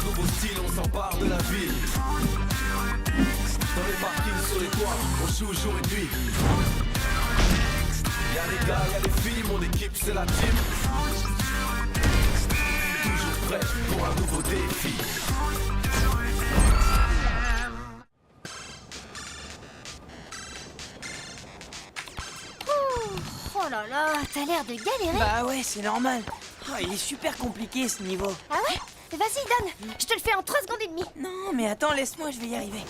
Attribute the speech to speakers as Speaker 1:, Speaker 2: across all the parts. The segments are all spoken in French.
Speaker 1: nouveau style, on s'empare de la ville. Dans les parkings, sur les toits, on joue jour et nuit. Y'a les gars, y'a les filles, mon équipe c'est la team. Toujours prêt pour un nouveau défi.
Speaker 2: Oh là là, t'as l'air de galérer.
Speaker 3: Bah ouais, c'est normal. Oh, il est super compliqué ce niveau.
Speaker 2: Ah ouais? Vas-y, donne. Je te le fais en 3 secondes et demie.
Speaker 3: Non, mais attends, laisse-moi, je vais y arriver.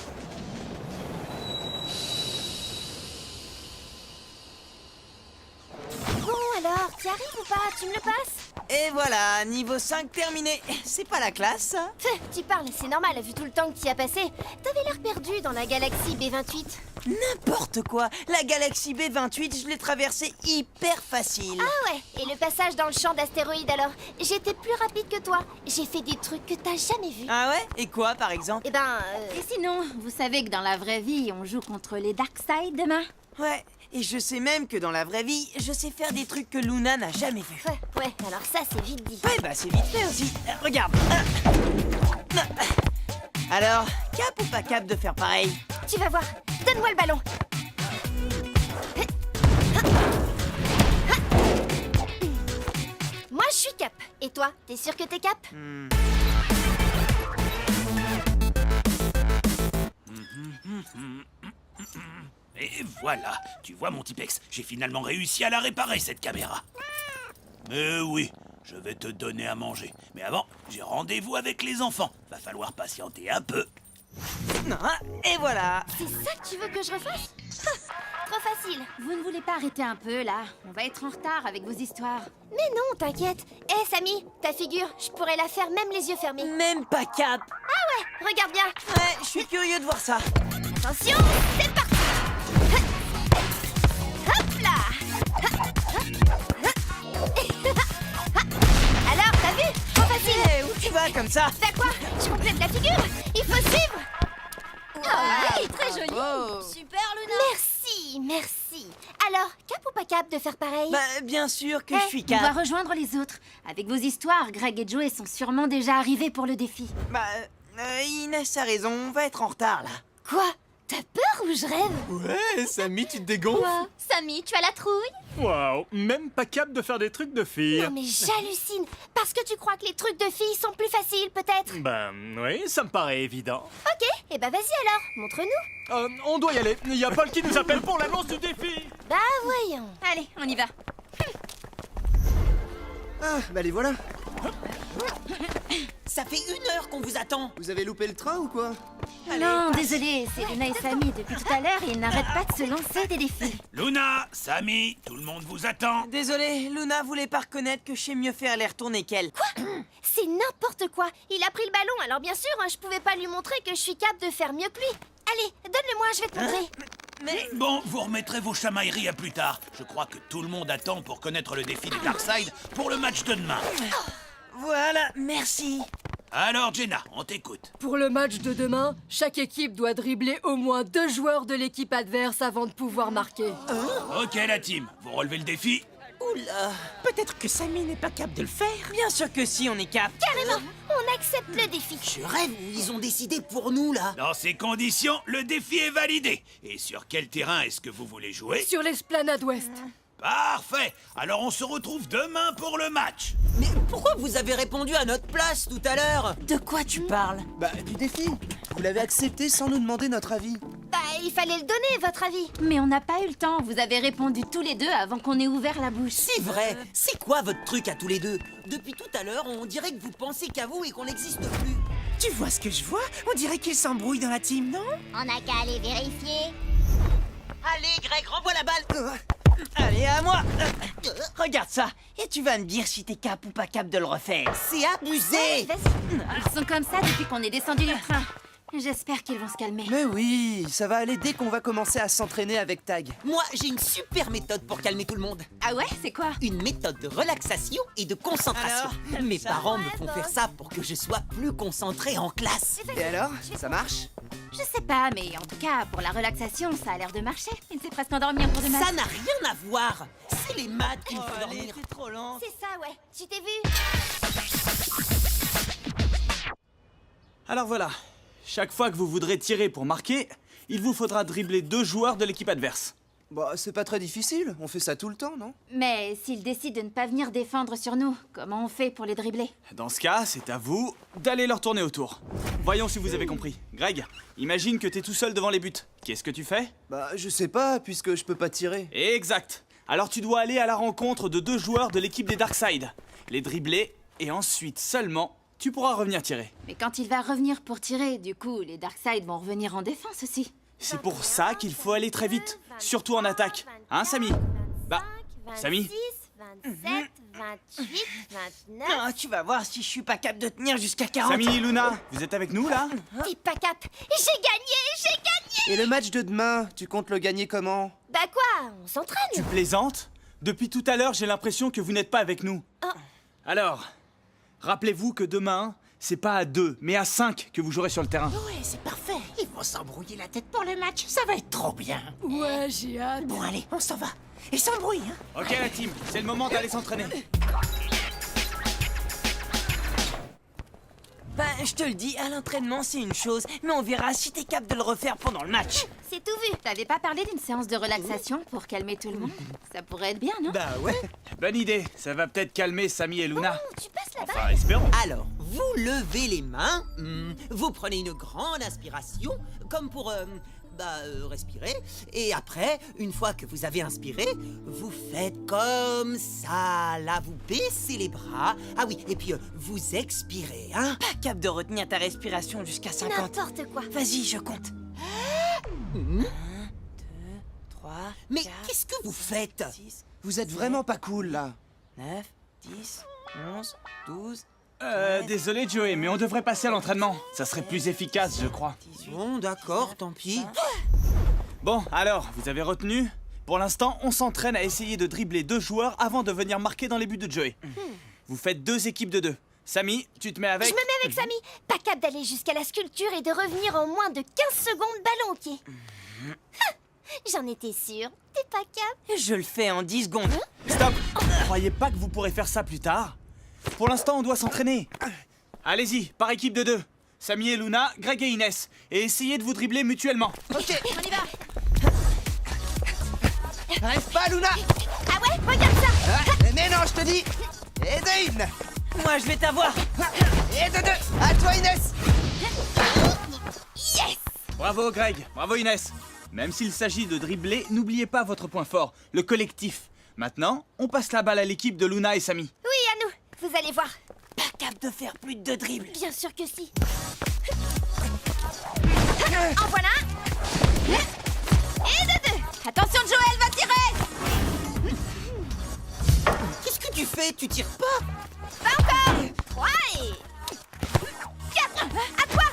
Speaker 2: Bon alors, t'y arrives ou pas? Tu me le passes?
Speaker 3: Et voilà, niveau 5 terminé. C'est pas la classe, ça?
Speaker 2: Tu parles, c'est normal, vu tout le temps que t'y as passé. T'avais l'air perdu dans la galaxie B28.
Speaker 3: N'importe quoi. La galaxie B28, je l'ai traversée hyper facile.
Speaker 2: Ah ouais, et le passage dans le champ d'astéroïdes alors? J'étais plus rapide que toi. J'ai fait des trucs que t'as jamais vus.
Speaker 3: Ah ouais? Et quoi, par exemple?
Speaker 2: Eh ben,
Speaker 4: Et sinon, vous savez que dans la vraie vie, on joue contre les Darkseid demain?
Speaker 3: Ouais, et je sais même que dans la vraie vie, je sais faire des trucs que Luna n'a jamais vus.
Speaker 2: ouais, alors ça c'est vite dit.
Speaker 3: Ouais, bah c'est vite fait aussi. Regarde. Alors, cap ou pas cap de faire pareil?
Speaker 2: Tu vas voir, donne-moi le ballon. Moi je suis cap. Et toi, t'es sûr que t'es cap?
Speaker 5: Et voilà, tu vois mon Tipex, j'ai finalement réussi à la réparer cette caméra. Mais oui, je vais te donner à manger. Mais avant, j'ai rendez-vous avec les enfants. Va falloir patienter un peu.
Speaker 3: Et voilà.
Speaker 2: C'est ça que tu veux que je refasse? Trop facile.
Speaker 4: Vous ne voulez pas arrêter un peu, là? On va être en retard avec vos histoires.
Speaker 2: Mais non, t'inquiète. Hé, Samy, ta figure, je pourrais la faire même les yeux fermés.
Speaker 3: Même pas cap.
Speaker 2: Ah ouais, regarde bien.
Speaker 3: Ouais, je suis curieux de voir ça.
Speaker 2: Attention, c'est parti. Hop là. Alors, t'as vu? Trop facile.
Speaker 3: Eh, où tu vas comme ça?
Speaker 2: T'as quoi? Je complète la figure. Il faut suivre.
Speaker 4: Oui, très joli.
Speaker 2: Super, Luna. Merci. Alors, cap ou pas cap de faire pareil?
Speaker 3: Bah, bien sûr que
Speaker 2: Eh,
Speaker 3: je suis
Speaker 4: On va
Speaker 3: cap.
Speaker 4: rejoindre les autres. Avec vos histoires, Greg et Joey sont sûrement déjà arrivés pour le défi.
Speaker 3: Bah, Inès a raison, on va être en retard là.
Speaker 2: Quoi? T'as peur ou je rêve?
Speaker 6: Ouais, Samy, tu te dégonfles?
Speaker 2: Samy, tu as la trouille?
Speaker 6: Waouh, même pas capable de faire des trucs de filles.
Speaker 2: Non mais j'hallucine. Parce que tu crois que les trucs de filles sont plus faciles, peut-être?
Speaker 6: Ben oui, ça me paraît évident.
Speaker 2: Ok, et bah vas-y alors, montre-nous.
Speaker 6: On doit y aller. Il y a Paul qui nous appelle pour l'annonce du défi.
Speaker 2: Bah voyons.
Speaker 4: Allez, on y va.
Speaker 7: Ah, bah les voilà.
Speaker 3: Ça fait 1 heure qu'on vous attend.
Speaker 7: Vous avez loupé le train ou quoi?
Speaker 4: Non, désolé, c'est Luna et Samy depuis tout à l'heure et ils n'arrêtent pas de se lancer des défis.
Speaker 5: Luna, Samy, tout le monde vous attend.
Speaker 3: Désolé, Luna voulait pas reconnaître que je sais mieux faire les retourner qu'elle.
Speaker 2: C'est n'importe quoi. Il a pris le ballon, alors bien sûr, je pouvais pas lui montrer que je suis capable de faire mieux que lui. Allez, donne-le-moi, je vais te montrer.
Speaker 3: Mais
Speaker 5: Bon, vous remettrez vos chamailleries à plus tard. Je crois que tout le monde attend pour connaître le défi des Darkseid pour le match de demain.
Speaker 3: voilà, merci.
Speaker 5: Alors, Jenna, on t'écoute.
Speaker 8: Pour le match de demain, chaque équipe doit dribbler au moins 2 joueurs de l'équipe adverse avant de pouvoir marquer.
Speaker 5: Ok, la team, vous relevez le défi?
Speaker 3: Oula, peut-être que Samy n'est pas capable de le faire. Bien sûr que si, on est cap.
Speaker 2: Carrément, on accepte le défi.
Speaker 3: Je rêve, ils ont décidé pour nous là.
Speaker 5: Dans ces conditions, le défi est validé. Et sur quel terrain est-ce que vous voulez jouer?
Speaker 8: Sur l'esplanade ouest.
Speaker 5: Parfait. Alors on se retrouve demain pour le match.
Speaker 3: Mais pourquoi vous avez répondu à notre place tout à l'heure? De quoi tu parles?
Speaker 7: Bah, du défi. Vous l'avez accepté sans nous demander notre avis.
Speaker 2: Bah, il fallait le donner, votre avis.
Speaker 4: Mais on n'a pas eu le temps, vous avez répondu tous les deux avant qu'on ait ouvert la bouche.
Speaker 3: C'est vrai. C'est quoi votre truc à tous les deux? Depuis tout à l'heure, on dirait que vous pensez qu'à vous et qu'on n'existe plus. Tu vois ce que je vois? On dirait qu'ils s'embrouillent dans la team, non?
Speaker 2: On n'a qu'à aller vérifier.
Speaker 3: Allez, Greg, renvoie la balle. Allez, à moi. Regarde ça. Et tu vas me dire si t'es cap ou pas cap de le refaire. C'est abusé.
Speaker 2: Vas-y.
Speaker 4: Ils sont comme ça depuis qu'on est descendu du train. J'espère qu'ils vont se calmer.
Speaker 7: Mais oui, ça va aller dès qu'on va commencer à s'entraîner avec Tag.
Speaker 3: Moi, j'ai une super méthode pour calmer tout le monde.
Speaker 4: Ah ouais, c'est quoi?
Speaker 3: Une méthode de relaxation et de concentration.
Speaker 7: Alors,
Speaker 3: Mes
Speaker 7: ça
Speaker 3: parents me font faire ça pour que je sois plus concentré en classe.
Speaker 7: Et alors, ça marche?
Speaker 4: Je sais pas, mais en tout cas, pour la relaxation, ça a l'air de marcher. Il s'est presque endormi en cours de maths.
Speaker 3: Ça n'a rien à voir. C'est les maths qui me font dormir.
Speaker 7: t'es trop lent.
Speaker 2: C'est ça, ouais. Tu t'es vu?
Speaker 9: Alors voilà, chaque fois que vous voudrez tirer pour marquer, il vous faudra dribbler 2 joueurs de l'équipe adverse.
Speaker 7: Bah, c'est pas très difficile, on fait ça tout le temps, non?
Speaker 4: Mais s'ils décident de ne pas venir défendre sur nous, comment on fait pour les dribbler?
Speaker 9: Dans ce cas, c'est à vous d'aller leur tourner autour. Voyons si vous avez compris. Greg, imagine que t'es tout seul devant les buts. Qu'est-ce que tu fais?
Speaker 7: Bah, je sais pas, puisque je peux pas tirer.
Speaker 9: Exact. Alors tu dois aller à la rencontre de 2 joueurs de l'équipe des Darkside, les dribbler, et ensuite seulement, tu pourras revenir tirer.
Speaker 4: Mais quand il va revenir pour tirer, du coup, les Darkside vont revenir en défense aussi.
Speaker 9: C'est pour ça qu'il faut aller très vite, surtout en attaque. Hein, Samy? Bah, Samy?
Speaker 2: 26, 27, 28, 29...
Speaker 3: Ah, tu vas voir si je suis pas capable de tenir jusqu'à 40.
Speaker 9: Samy et Luna, vous êtes avec nous là?
Speaker 2: T'es pas cap. J'ai gagné.
Speaker 7: Et le match de demain, tu comptes le gagner comment?
Speaker 2: Bah quoi, on s'entraîne.
Speaker 9: Tu plaisantes? Depuis tout à l'heure, j'ai l'impression que vous n'êtes pas avec nous.
Speaker 2: Oh.
Speaker 9: Alors, rappelez-vous que demain, c'est pas à 2, mais à 5 que vous jouerez sur le terrain.
Speaker 3: Ouais, c'est parfait. Ils vont s'embrouiller la tête pour le match. Ça va être trop bien.
Speaker 8: Ouais, j'ai hâte.
Speaker 3: Bon, allez, on s'en va. Et sans bruit, hein.
Speaker 9: Ok la team, c'est le moment d'aller s'entraîner.
Speaker 3: Ben, je te le dis, à l'entraînement, c'est une chose, mais on verra si t'es capable de le refaire pendant le match.
Speaker 2: C'est tout vu.
Speaker 4: T'avais pas parlé d'une séance de relaxation pour calmer tout le monde? Ça pourrait être bien, non?
Speaker 3: Bah ouais.
Speaker 9: Bonne idée, ça va peut-être calmer Samy et Luna.
Speaker 2: Oh, tu passes là-bas.
Speaker 9: Enfin, espérons.
Speaker 10: Alors, vous levez les mains, vous prenez une grande inspiration, comme pour, respirer, et après, une fois que vous avez inspiré, vous faites comme ça, là, vous baissez les bras, ah oui, et puis vous expirez, hein.
Speaker 3: Pas capable de retenir ta respiration jusqu'à 50.
Speaker 2: N'importe quoi.
Speaker 3: Vas-y, je compte. 1, 2, 3,
Speaker 10: Mais
Speaker 3: 4,
Speaker 10: qu'est-ce que vous faites?
Speaker 3: 6,
Speaker 7: Vous êtes vraiment pas cool, là.
Speaker 3: 9, 10, 11, 12,
Speaker 9: Désolé Joey, mais on devrait passer à l'entraînement. Ça serait plus efficace, je crois.
Speaker 3: 18...
Speaker 10: Bon, d'accord, tant pis.
Speaker 9: Bon, alors, vous avez retenu? Pour l'instant, on s'entraîne à essayer de dribbler 2 joueurs avant de venir marquer dans les buts de Joey. Vous faites 2 équipes de 2. Samy, tu te mets avec?
Speaker 2: Je me mets avec Samy. Pas cap d'aller jusqu'à la sculpture et de revenir en moins de 15 secondes ballon au pied. J'en étais sûre. T'es pas cap.
Speaker 3: Je le fais en 10 secondes.
Speaker 9: Stop! Croyez pas que vous pourrez faire ça plus tard? Pour l'instant, on doit s'entraîner. Allez-y, par équipe de 2. Samy et Luna, Greg et Inès. Et essayez de vous dribbler mutuellement.
Speaker 7: Ok,
Speaker 2: On y va.
Speaker 7: rêve pas, Luna!
Speaker 2: Ah ouais, regarde ça.
Speaker 7: Ah, mais non, je te dis! Et de une!
Speaker 3: Moi, je vais t'avoir.
Speaker 7: Et de 2! À toi, Inès!
Speaker 9: Bravo Greg, bravo Inès. Même s'il s'agit de dribbler, n'oubliez pas votre point fort, le collectif. Maintenant, on passe la balle à l'équipe de Luna et Samy.
Speaker 2: Oui, à nous. Vous allez voir.
Speaker 3: Pas capable de faire plus de 2 dribbles.
Speaker 2: Bien sûr que si. En voilà un. Et de 2.
Speaker 4: Attention, Joël va tirer!
Speaker 10: Qu'est-ce que tu fais? Tu tires pas?
Speaker 2: Pas encore. 3 et... 4. À toi.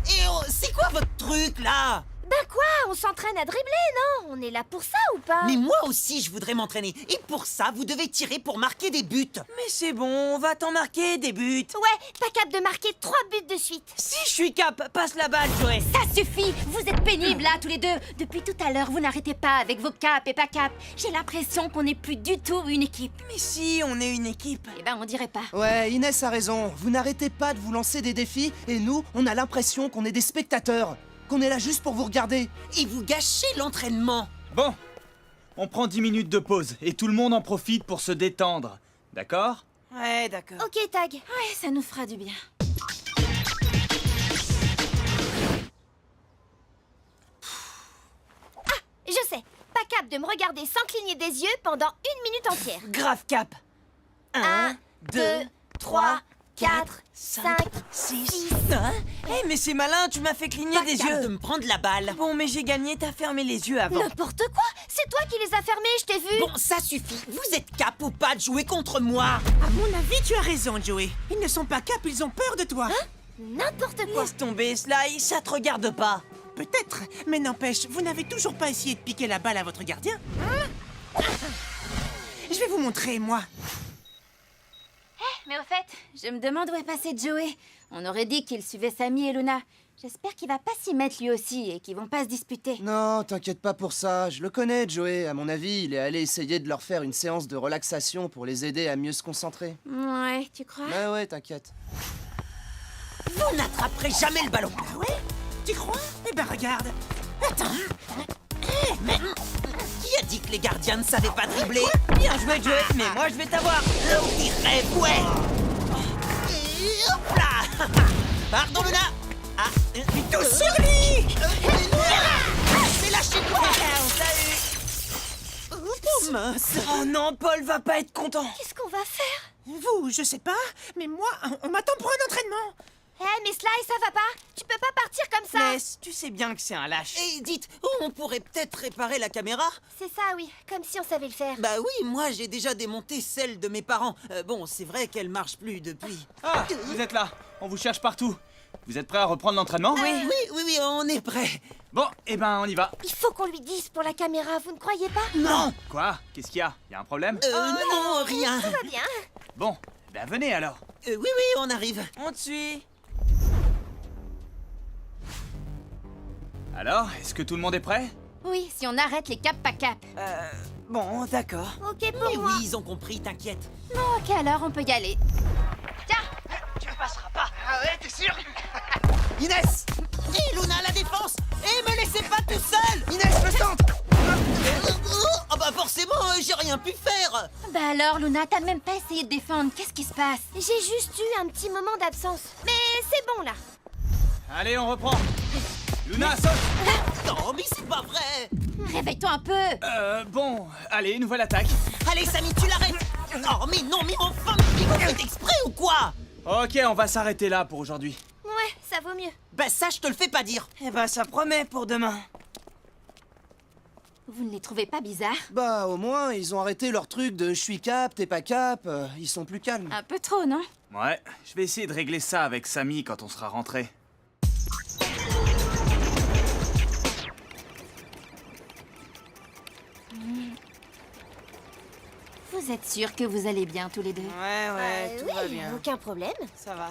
Speaker 10: Et c'est quoi votre truc, là?
Speaker 2: Ben quoi, on s'entraîne à dribbler, non? On est là pour ça ou pas?
Speaker 10: Mais moi aussi, je voudrais m'entraîner. Et pour ça, vous devez tirer pour marquer des buts.
Speaker 3: Mais c'est bon, on va t'en marquer des buts.
Speaker 2: Ouais, pas cap de marquer 3 buts de suite.
Speaker 3: Si je suis cap, passe la balle, Joey.
Speaker 4: Ça suffit! Vous êtes pénibles là, tous les deux! Depuis tout à l'heure, vous n'arrêtez pas avec vos caps et pas caps. J'ai l'impression qu'on n'est plus du tout une équipe.
Speaker 3: Mais si, on est une équipe.
Speaker 4: Eh ben, on dirait pas.
Speaker 7: Ouais, Inès a raison. Vous n'arrêtez pas de vous lancer des défis, et nous, on a l'impression qu'on est des spectateurs. Qu'on est là juste pour vous regarder.
Speaker 10: Et vous gâchez l'entraînement.
Speaker 9: Bon, on prend 10 minutes de pause et tout le monde en profite pour se détendre. D'accord?
Speaker 3: Ouais, d'accord.
Speaker 2: Ok, Tag.
Speaker 4: Ouais, ça nous fera du bien.
Speaker 2: Je sais. Pas cap de me regarder sans cligner des yeux pendant 1 minute entière.
Speaker 3: Grave cap.
Speaker 2: 1, 2, 3, 4, 5,
Speaker 3: 6. Hein? Eh, mais c'est malin, tu m'as fait cligner
Speaker 10: Pas
Speaker 3: des
Speaker 10: capable de
Speaker 3: yeux.
Speaker 10: me prendre la balle.
Speaker 3: Bon, mais j'ai gagné, t'as fermé les yeux avant.
Speaker 2: N'importe quoi. C'est toi qui les as fermés, je t'ai vu.
Speaker 10: Bon, ça suffit. Vous êtes cap ou pas de jouer contre moi?
Speaker 3: À mon avis, tu as raison, Joey. Ils ne sont pas cap, ils ont peur de toi.
Speaker 2: N'importe quoi.
Speaker 3: Laisse tomber, Sly, ça te regarde pas.
Speaker 11: Peut-être, mais n'empêche, vous n'avez toujours pas essayé de piquer la balle à votre gardien? Je vais vous montrer, moi.
Speaker 4: Mais au fait, je me demande où est passé Joey. On aurait dit qu'il suivait Samy et Luna. J'espère qu'il va pas s'y mettre lui aussi et qu'ils vont pas se disputer.
Speaker 7: Non, t'inquiète pas pour ça. Je le connais, Joey. À mon avis, il est allé essayer de leur faire une séance de relaxation pour les aider à mieux se concentrer.
Speaker 4: Ouais, tu crois?
Speaker 7: Bah ouais, t'inquiète.
Speaker 10: Vous n'attraperez jamais le ballon.
Speaker 11: Ah ouais? Tu crois? Eh ben regarde. Attends. Mais
Speaker 10: Qui a dit que les gardiens ne savaient pas dribbler?
Speaker 3: Bien joué, Joey, mais moi je vais t'avoir.
Speaker 10: On dirait, ouais. Et hop là. Pardon, Luna. Ah,
Speaker 3: Tout sur lui.
Speaker 10: c'est lâché-toi.
Speaker 3: Oh mince. Oh non, Paul va pas être content.
Speaker 2: Qu'est-ce qu'on va faire?
Speaker 11: vous, je sais pas, mais moi, on m'attend pour un entraînement.
Speaker 2: Hé, mais Sly, ça va pas? Tu peux pas partir comme ça.
Speaker 3: Laisse, tu sais bien que c'est un lâche.
Speaker 10: Et dites, on pourrait peut-être réparer la caméra?
Speaker 2: C'est ça, oui. Comme si on savait le faire.
Speaker 10: Bah oui, moi j'ai déjà démonté celle de mes parents. Bon, c'est vrai qu'elle marche plus depuis.
Speaker 9: Ah, vous êtes là. On vous cherche partout. Vous êtes prêts à reprendre l'entraînement?
Speaker 10: Oui, on est prêt.
Speaker 9: Bon, eh ben, on y va.
Speaker 2: Il faut qu'on lui dise pour la caméra, vous ne croyez pas?
Speaker 10: Non.
Speaker 9: Quoi? Qu'est-ce qu'il y a? Y a un problème?
Speaker 10: Non, rien.
Speaker 2: Tout va bien.
Speaker 9: Bon, ben venez alors.
Speaker 10: Oui, on arrive.
Speaker 3: On te suit.
Speaker 9: Alors, est-ce que tout le monde est prêt?
Speaker 4: Oui, si on arrête les cap pas cap.
Speaker 3: Bon, d'accord.
Speaker 2: Ok
Speaker 10: Mais
Speaker 2: pour moi.
Speaker 10: oui, ils ont compris, t'inquiète.
Speaker 4: Ok, alors on peut y aller.
Speaker 7: Inès!
Speaker 10: Et Luna, la défense. Et me laissez pas tout seul.
Speaker 7: Inès, le centre!
Speaker 10: Ah bah forcément, j'ai rien pu faire.
Speaker 4: Bah alors, Luna, t'as même pas essayé de défendre. Qu'est-ce qui se passe?
Speaker 2: J'ai juste eu un petit moment d'absence. Mais c'est bon là.
Speaker 9: Allez, on reprend. Luna, saute!
Speaker 10: Non, mais c'est pas vrai.
Speaker 4: Réveille-toi un peu.
Speaker 9: Bon, allez, nouvelle attaque.
Speaker 10: Allez, Samy, tu l'arrêtes. Oh, mais non, mais enfin, mais vous faites exprès ou quoi?
Speaker 9: Ok, on va s'arrêter là pour aujourd'hui.
Speaker 2: Ouais, ça vaut mieux.
Speaker 10: Bah ça, je te le fais pas dire.
Speaker 3: Eh ben, ça promet pour demain.
Speaker 4: Vous ne les trouvez pas bizarres?
Speaker 7: Bah, au moins, ils ont arrêté leur truc de je suis cap, t'es pas cap. Ils sont plus calmes.
Speaker 4: Un peu trop, non?
Speaker 9: Ouais, je vais essayer de régler ça avec Samy quand on sera rentré.
Speaker 4: Vous êtes sûrs que vous allez bien tous les deux?
Speaker 3: Ouais, tout
Speaker 2: oui,
Speaker 3: va bien.
Speaker 2: aucun problème.
Speaker 3: Ça va.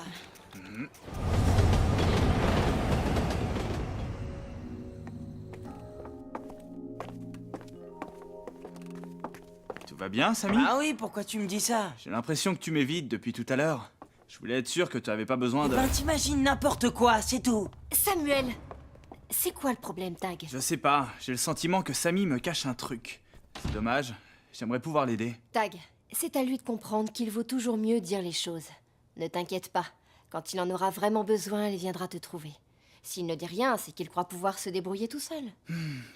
Speaker 9: Tout va bien, Samy?
Speaker 3: Ah oui, pourquoi tu me dis ça?
Speaker 9: J'ai l'impression que tu m'évites depuis tout à l'heure. Je voulais être sûr que tu avais pas besoin de...
Speaker 3: Ben, t'imagines n'importe quoi, c'est tout.
Speaker 2: Samuel, c'est quoi le problème, Tag?
Speaker 9: Je sais pas, j'ai le sentiment que Samy me cache un truc. C'est dommage, j'aimerais pouvoir l'aider.
Speaker 2: Tag, c'est à lui de comprendre qu'il vaut toujours mieux dire les choses. Ne t'inquiète pas. Quand il en aura vraiment besoin, il viendra te trouver. S'il ne dit rien, c'est qu'il croit pouvoir se débrouiller tout seul.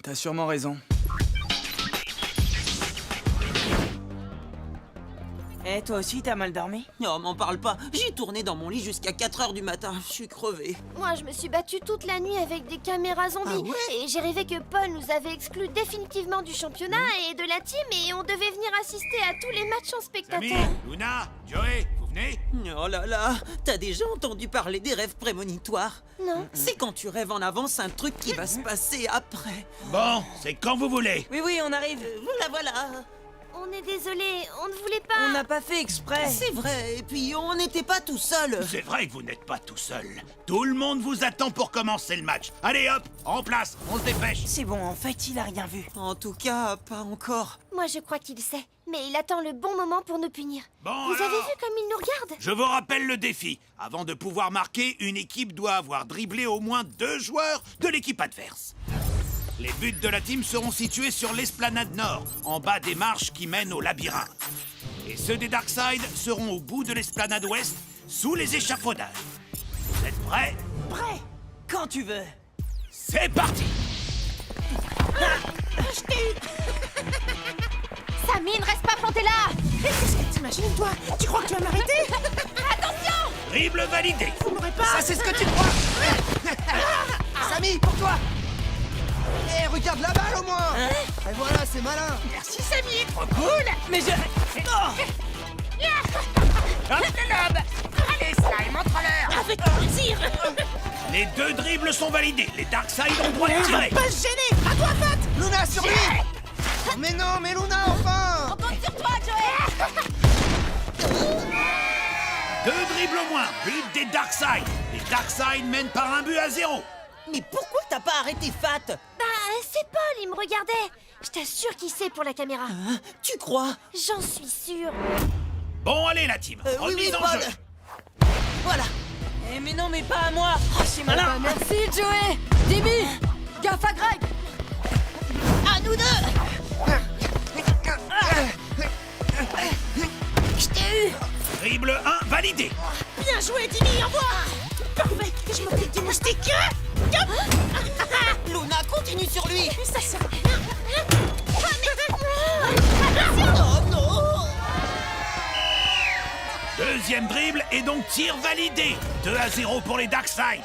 Speaker 9: T'as sûrement raison.
Speaker 3: Eh, toi aussi, t'as mal dormi?
Speaker 10: Non, m'en parle pas. J'ai tourné dans mon lit jusqu'à 4 heures du matin. Je suis crevé.
Speaker 2: Moi, je me suis battue toute la nuit avec des caméras zombies.
Speaker 10: Ah ouais?
Speaker 2: Et j'ai rêvé que Paul nous avait exclus définitivement du championnat et de la team et on devait venir assister à tous les matchs en spectateur.
Speaker 5: Samy, Luna, Joey, vous venez?
Speaker 10: Oh là là, t'as déjà entendu parler des rêves prémonitoires?
Speaker 2: Non.
Speaker 10: C'est quand tu rêves en avance un truc qui va se passer après.
Speaker 5: Bon, c'est quand vous voulez.
Speaker 3: Oui, on arrive.
Speaker 10: Voilà.
Speaker 2: On est désolé, on ne voulait pas.
Speaker 3: On n'a pas fait exprès.
Speaker 10: C'est vrai, et puis on n'était pas tout seul.
Speaker 5: C'est vrai que vous n'êtes pas tout seul. Tout le monde vous attend pour commencer le match. Allez hop, en place, on se dépêche.
Speaker 3: C'est bon, en fait, il a rien vu.
Speaker 10: En tout cas, pas encore.
Speaker 2: Moi, je crois qu'il sait, mais il attend le bon moment pour nous punir.
Speaker 5: Bon,
Speaker 2: Vous avez
Speaker 5: alors
Speaker 2: vu comme il nous regarde?
Speaker 5: Je vous rappelle le défi. Avant de pouvoir marquer, une équipe doit avoir dribblé au moins 2 joueurs de l'équipe adverse. Les buts de la team seront situés sur l'esplanade nord, en bas des marches qui mènent au labyrinthe. Et ceux des Darkside seront au bout de l'esplanade ouest, sous les échafaudages. Vous êtes prêts?
Speaker 3: Prêt? Quand tu veux.
Speaker 5: C'est parti!
Speaker 4: Samy, ne reste pas planté là!
Speaker 11: T'imagines, toi? Tu crois que tu vas m'arrêter?
Speaker 5: Dribble validé!
Speaker 11: Vous m'aurez pas?
Speaker 7: Ça, c'est ce que tu crois! Samy, pour toi! Eh, regarde la balle au moins! Et voilà, c'est malin!
Speaker 11: Merci, Samy, trop cool! Mais je... Oh! Hop le lobe! Allez, Sly, montre-leur! Avec plaisir!
Speaker 5: Les 2 dribbles sont validés. Les Darkside ont droit de
Speaker 11: On va
Speaker 5: tirer.
Speaker 11: pas se gêner! À toi, Fat!
Speaker 7: Luna, sur lui! Oh, mais non, mais Luna, enfin!
Speaker 4: On compte sur toi, Joey!
Speaker 5: 2 dribbles au moins. But des Darkside. Les Darkside mènent par 1-0.
Speaker 10: Mais pourquoi t'as pas arrêté Fat?
Speaker 2: Bah, c'est Paul, il me regardait. Je t'assure qu'il sait pour la caméra.
Speaker 10: Hein? Tu crois?
Speaker 2: J'en suis sûre.
Speaker 5: Bon, allez la team.
Speaker 10: Oui,
Speaker 5: Remise en
Speaker 10: Paul.
Speaker 5: jeu.
Speaker 10: Voilà.
Speaker 3: Mais non, mais pas à moi. Oh, c'est
Speaker 8: Bah,
Speaker 3: malin.
Speaker 8: merci, Joey. Dimmy, gaffe à Greg.
Speaker 4: À nous deux. Je t'ai eu.
Speaker 5: Dribble 1 validé.
Speaker 11: Bien joué, Timmy, au revoir. Parfait, je m'occupe du moustique.
Speaker 10: Luna, continue sur lui.
Speaker 11: Ça sert à
Speaker 10: Oh non!
Speaker 5: Deuxième dribble et donc tir validé. 2-0 pour les Darkside.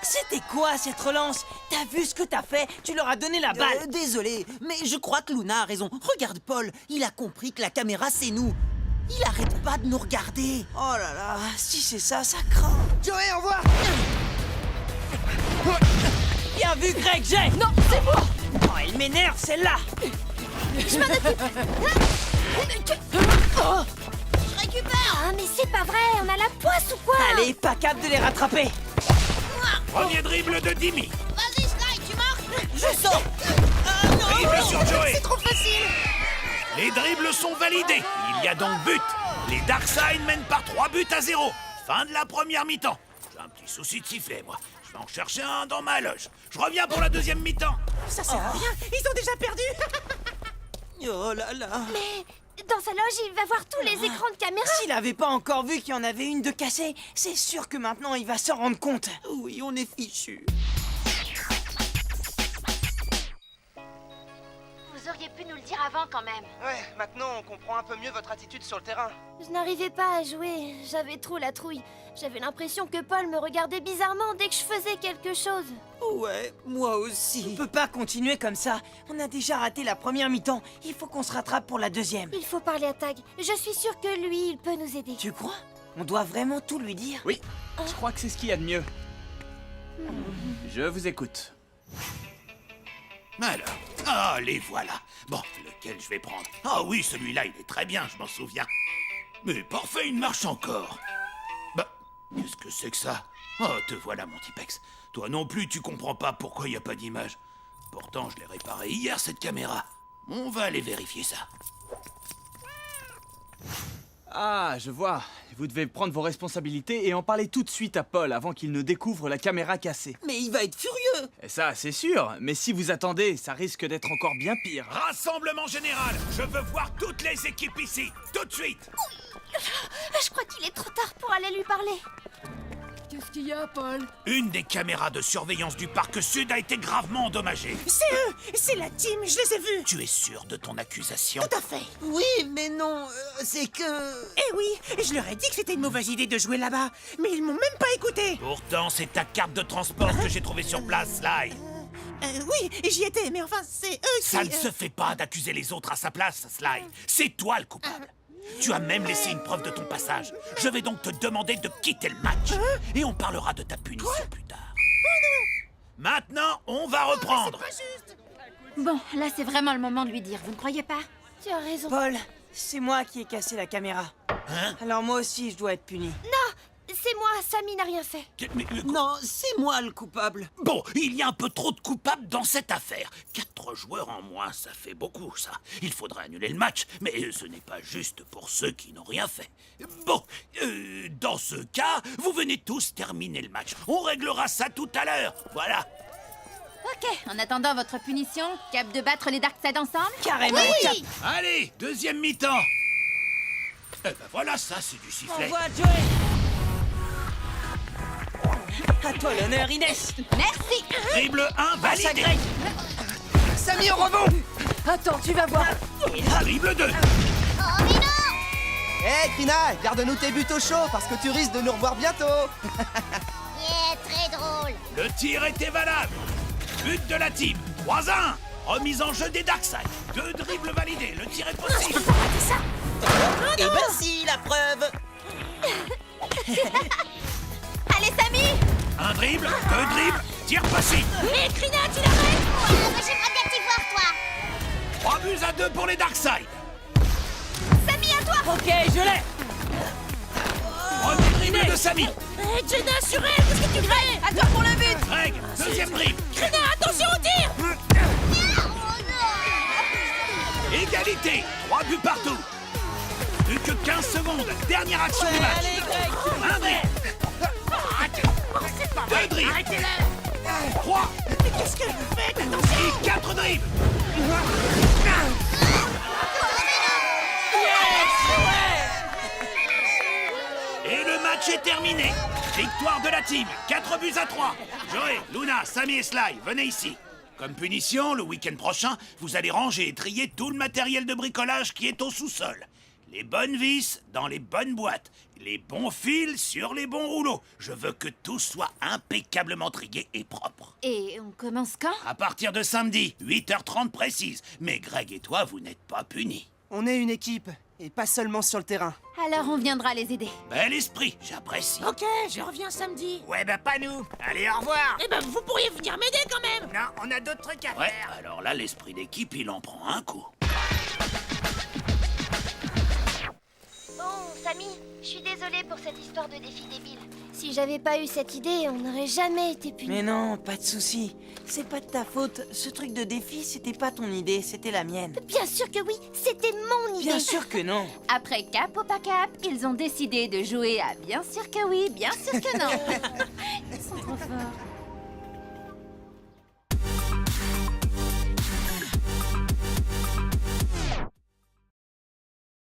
Speaker 3: C'était quoi cette relance? T'as vu ce que t'as fait? Tu leur as donné la balle.
Speaker 10: Désolé, mais je crois que Luna a raison. Regarde Paul, il a compris que la caméra c'est nous. Il arrête pas de nous regarder.
Speaker 3: Oh là là, si c'est ça, ça craint.
Speaker 7: Joey, au revoir.
Speaker 3: Bien vu, Greg, j'ai.
Speaker 8: Non, c'est moi.
Speaker 3: Oh, elle m'énerve, celle-là.
Speaker 4: Je récupère. Ah, mais c'est pas vrai. On a la poisse ou quoi?
Speaker 3: Allez, pas capable de les rattraper.
Speaker 5: Premier dribble de Dimmy.
Speaker 4: Vas-y, Sly, tu marques.
Speaker 10: Je sors.
Speaker 5: Dribble sur Joey.
Speaker 10: C'est trop facile.
Speaker 5: Les dribbles sont validés. Il y a donc but. Les Darkside mènent par 3-0. Fin de la première mi-temps. J'ai un petit souci de sifflet, moi. Je vais en chercher un dans ma loge. Je reviens pour la deuxième mi-temps.
Speaker 11: Ça sert à rien, ils ont déjà perdu.
Speaker 10: Oh là là.
Speaker 4: Mais dans sa loge, il va voir tous les écrans de caméra.
Speaker 3: S'il avait pas encore vu qu'il y en avait une de cassée, c'est sûr que maintenant il va s'en rendre compte.
Speaker 10: Oui, on est fichu.
Speaker 4: Vous auriez pu nous le dire avant quand même.
Speaker 7: Ouais, maintenant on comprend un peu mieux votre attitude sur le terrain.
Speaker 2: Je n'arrivais pas à jouer, j'avais trop la trouille. J'avais l'impression que Paul me regardait bizarrement dès que je faisais quelque chose.
Speaker 10: Ouais, moi
Speaker 3: On
Speaker 10: aussi.
Speaker 3: peut pas continuer comme ça. On a déjà raté la première mi-temps. Il faut qu'on se rattrape pour la deuxième.
Speaker 2: Il faut parler à Tag. Je suis sûre que lui, il peut nous aider.
Speaker 3: Tu crois? On doit vraiment tout lui dire?
Speaker 9: Oui, je crois que c'est ce qu'il y a de mieux. Je vous écoute.
Speaker 5: Alors, les voilà. Bon, lequel je vais prendre? Ah oui, celui-là, il est très bien, je m'en souviens. Mais parfait, il marche encore. Bah, qu'est-ce que c'est que ça? Oh, te voilà, mon Tipex. Toi non plus, tu comprends pas pourquoi il n'y a pas d'image. Pourtant, je l'ai réparé hier, cette caméra. On va aller vérifier ça.
Speaker 9: Ah, je vois. Vous devez prendre vos responsabilités et en parler tout de suite à Paul avant qu'il ne découvre la caméra cassée.
Speaker 10: Mais il va être furieux.
Speaker 9: Et ça, c'est sûr. Mais si vous attendez, ça risque d'être encore bien pire.
Speaker 5: Rassemblement général. Je veux voir toutes les équipes ici, tout de suite.
Speaker 2: Je crois qu'il est trop tard pour aller lui parler.
Speaker 8: Qu'est-ce qu'il y a, Paul?
Speaker 5: Une des caméras de surveillance du parc sud a été gravement endommagée.
Speaker 11: C'est eux, c'est la team, je les ai vus.
Speaker 5: Tu es sûr de ton accusation?
Speaker 11: Tout à fait.
Speaker 10: Oui, mais non, c'est que...
Speaker 11: Eh oui, je leur ai dit que c'était une mauvaise idée de jouer là-bas, mais ils m'ont même pas écouté.
Speaker 5: Pourtant, c'est ta carte de transport que j'ai trouvée sur place, Sly.
Speaker 11: Oui, j'y étais, mais enfin, c'est eux qui...
Speaker 5: Ça ne se fait pas d'accuser les autres à sa place, Sly. C'est toi le coupable. Tu as même laissé une preuve de ton passage. Je vais donc te demander de quitter le match. Et on parlera de ta punition plus tard. Maintenant, on va reprendre.
Speaker 4: Bon, là, c'est vraiment le moment de lui dire. Vous ne croyez pas?
Speaker 2: Tu as raison.
Speaker 3: Paul, c'est moi qui ai cassé la caméra.
Speaker 5: Hein?
Speaker 3: Alors moi aussi, je dois être puni.
Speaker 2: C'est moi, Samy n'a rien fait.
Speaker 10: Non, c'est moi le coupable.
Speaker 5: Bon, il y a un peu trop de coupables dans cette affaire. 4 joueurs en moins, ça fait beaucoup, ça. Il faudrait annuler le match, mais ce n'est pas juste pour ceux qui n'ont rien fait. Bon, dans ce cas, vous venez tous terminer le match. On réglera ça tout à l'heure. Voilà.
Speaker 4: Ok, en attendant votre punition, cap de battre les Darkside ensemble?
Speaker 3: Carrément, Cap.
Speaker 5: Allez, deuxième mi-temps. Eh ben voilà, ça, c'est du sifflet.
Speaker 3: Envoie, Joey. À toi l'honneur, Inès.
Speaker 4: Merci.
Speaker 5: Dribble 1
Speaker 3: Passe à
Speaker 5: validé.
Speaker 3: Greg.
Speaker 7: Samy, au rebond.
Speaker 8: Attends, tu vas voir.
Speaker 5: Dribble 2.
Speaker 4: Oh, mais non!
Speaker 7: Hé, Krina, garde-nous tes buts au chaud parce que tu risques de nous revoir bientôt.
Speaker 4: Yeah, très drôle.
Speaker 5: Le tir était valable. But de la team. 3-1. Remise en jeu des Darkside. 2 dribbles validés. Le tir est possible.
Speaker 10: Eh ben si, la preuve.
Speaker 4: Allez, Samy!
Speaker 5: Un dribble, 2 dribbles, tir possible.
Speaker 4: Mais Krina, tu l'arrêtes? Ouais, mais j'aimerais bien t'y voir, toi.
Speaker 5: 3-2 pour les Darkside.
Speaker 4: Samy, à toi!
Speaker 3: Ok, je l'ai.
Speaker 5: Premier dribble de Samy.
Speaker 11: Jenna, sur elle, qu'est-ce que tu fais?
Speaker 4: À toi pour le but!
Speaker 5: Greg, deuxième dribble.
Speaker 11: Krina, attention au tir.
Speaker 5: Égalité, 3 buts partout. Plus que 15 secondes, dernière action du match.
Speaker 3: Allez, Greg.
Speaker 5: Un dribble.
Speaker 11: Oh, c'est pas vrai.
Speaker 5: 2 dribbles.
Speaker 11: Arrêtez-le.
Speaker 5: 3
Speaker 11: Mais qu'est-ce que vous faites? Attention.
Speaker 5: et 4 dribbles. Et le match est terminé. Victoire de la team, 4-3. Joey, Luna, Sammy et Sly, venez ici. Comme punition, le week-end prochain, vous allez ranger et trier tout le matériel de bricolage qui est au sous-sol. Les bonnes vis dans les bonnes boîtes, les bons fils sur les bons rouleaux. Je veux que tout soit impeccablement trié et propre.
Speaker 4: Et on commence quand?
Speaker 5: À partir de samedi, 8h30 précise. Mais Greg et toi, vous n'êtes pas punis.
Speaker 7: On est une équipe, et pas seulement sur le terrain.
Speaker 4: Alors on viendra les aider.
Speaker 5: Bel esprit, j'apprécie.
Speaker 11: Ok, je reviens samedi.
Speaker 6: Ouais, bah pas nous. Allez, au revoir.
Speaker 11: Eh ben, vous pourriez venir m'aider quand même.
Speaker 6: Non, on a d'autres trucs à
Speaker 5: Ouais,
Speaker 6: faire.
Speaker 5: alors là, l'esprit d'équipe, il en prend un coup.
Speaker 2: Bon, Samy, je suis désolée pour cette histoire de défi débile. Si j'avais pas eu cette idée, on n'aurait jamais été punis.
Speaker 3: Mais non, pas de souci. C'est pas de ta faute. Ce truc de défi, c'était pas ton idée, c'était la mienne.
Speaker 2: Bien sûr que oui, c'était mon idée.
Speaker 3: Bien sûr que non.
Speaker 4: Après Cap ou pas Cap, ils ont décidé de jouer à bien sûr que oui, bien sûr que non. Ils sont trop forts.